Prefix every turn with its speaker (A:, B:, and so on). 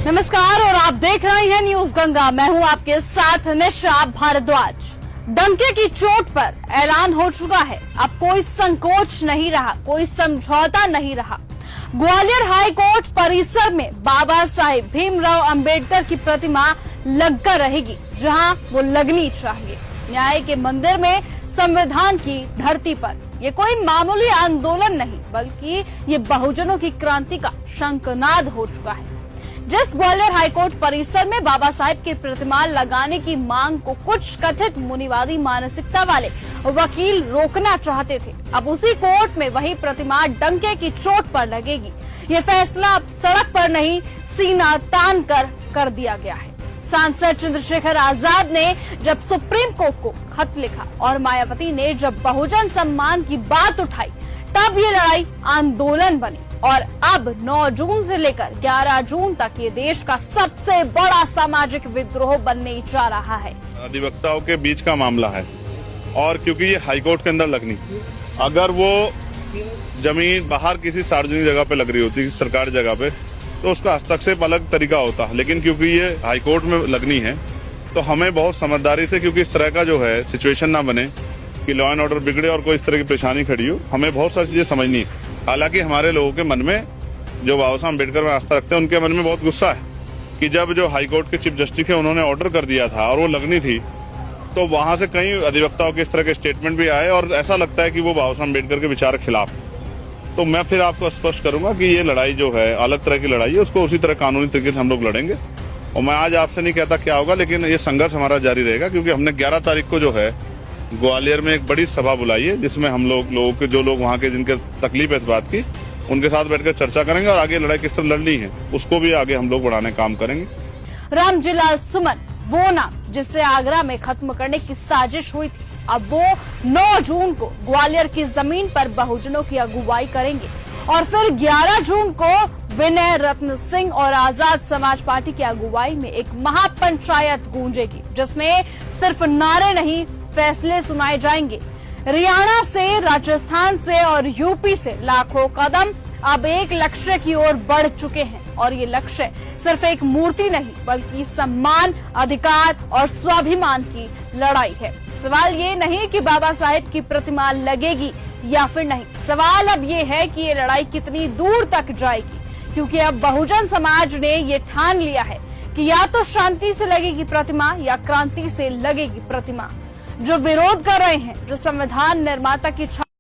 A: नमस्कार और आप देख रहे हैं न्यूज गंगा। मैं हूं आपके साथ निशा भारद्वाज। डंके की चोट पर ऐलान हो चुका है। अब कोई संकोच नहीं रहा, कोई समझौता नहीं रहा। ग्वालियर हाई कोर्ट परिसर में बाबा साहेब भीमराव अंबेडकर की प्रतिमा लगकर रहेगी, जहां वो लगनी चाहिए। न्याय के मंदिर में, संविधान की धरती पर। ये कोई मामूली आंदोलन नहीं, बल्कि ये बहुजनों की क्रांति का शंखनाद हो चुका है। जिस ग्वालियर हाईकोर्ट परिसर में बाबा साहेब की प्रतिमा लगाने की मांग को कुछ कथित मुनिवादी मानसिकता वाले वकील रोकना चाहते थे, अब उसी कोर्ट में वही प्रतिमा डंके की चोट पर लगेगी। ये फैसला अब सड़क पर नहीं, सीना तान कर दिया गया है। सांसद चंद्रशेखर आजाद ने जब सुप्रीम कोर्ट को खत लिखा और मायावती ने जब बहुजन सम्मान की बात उठाई, तब ये लड़ाई आंदोलन बनी और अब 9 जून से लेकर 11 जून तक ये देश का सबसे बड़ा सामाजिक विद्रोह बनने जा रहा है।
B: अधिवक्ताओं के बीच का मामला है और क्योंकि ये हाईकोर्ट के अंदर लगनी, अगर वो जमीन बाहर किसी सार्वजनिक जगह पे लग रही होती, सरकारी जगह पे, तो उसका हस्तक्षेप अलग तरीका होता। लेकिन क्योंकि ये हाईकोर्ट में लगनी है, तो हमें बहुत समझदारी से, क्योंकि इस तरह का जो है सिचुएशन ना बने कि लॉ एंड ऑर्डर बिगड़े और कोई इस तरह की परेशानी खड़ी हो, हमें बहुत सारी चीजें समझनी है। हालांकि हमारे लोगों के मन में, जो बाबा साहब अम्बेडकर में आस्था रखते हैं, उनके मन में बहुत गुस्सा है कि जब जो हाईकोर्ट के चीफ जस्टिस है उन्होंने ऑर्डर कर दिया था और वो लगनी थी, तो वहां से कई अधिवक्ताओं के इस तरह के स्टेटमेंट भी आए और ऐसा लगता है कि वो बाबा साहब अम्बेडकर के विचार के खिलाफ। तो मैं फिर आपको स्पष्ट करूंगा कि ये लड़ाई जो है अलग तरह की लड़ाई है, उसको उसी तरह कानूनी तरीके से हम लोग लड़ेंगे। और मैं आज आपसे नहीं कहता क्या होगा, लेकिन ये संघर्ष हमारा जारी रहेगा, क्योंकि हमने 11 तारीख को जो है ग्वालियर में एक बड़ी सभा बुलाई है, जिसमें हम लोगों के जो लोग वहाँ के जिनके तकलीफ है इस बात की, उनके साथ बैठकर चर्चा करेंगे और आगे लड़ाई किस तरह लड़नी है उसको भी आगे हम लोग बढ़ाने काम करेंगे।
A: रामजीलाल सुमन, वो नाम जिससे आगरा में खत्म करने की साजिश हुई थी, अब वो 9 जून को ग्वालियर की जमीन पर बहुजनों की अगुवाई करेंगे और फिर 11 जून को विनय रत्न सिंह और आजाद समाज पार्टी की अगुवाई में एक महापंचायत गूंजेगी, जिसमें सिर्फ नारे नहीं, फैसले सुनाए जाएंगे। हरियाणा से, राजस्थान से और यूपी से लाखों कदम अब एक लक्ष्य की ओर बढ़ चुके हैं और ये लक्ष्य सिर्फ एक मूर्ति नहीं, बल्कि सम्मान, अधिकार और स्वाभिमान की लड़ाई है। सवाल ये नहीं कि बाबा साहेब की प्रतिमा लगेगी या फिर नहीं, सवाल अब ये है कि ये लड़ाई कितनी दूर तक जाएगी, क्योंकि अब बहुजन समाज ने ये ठान लिया है कि या तो शांति से लगेगी प्रतिमा या क्रांति से लगेगी प्रतिमा। जो विरोध कर रहे हैं, जो संविधान निर्माता की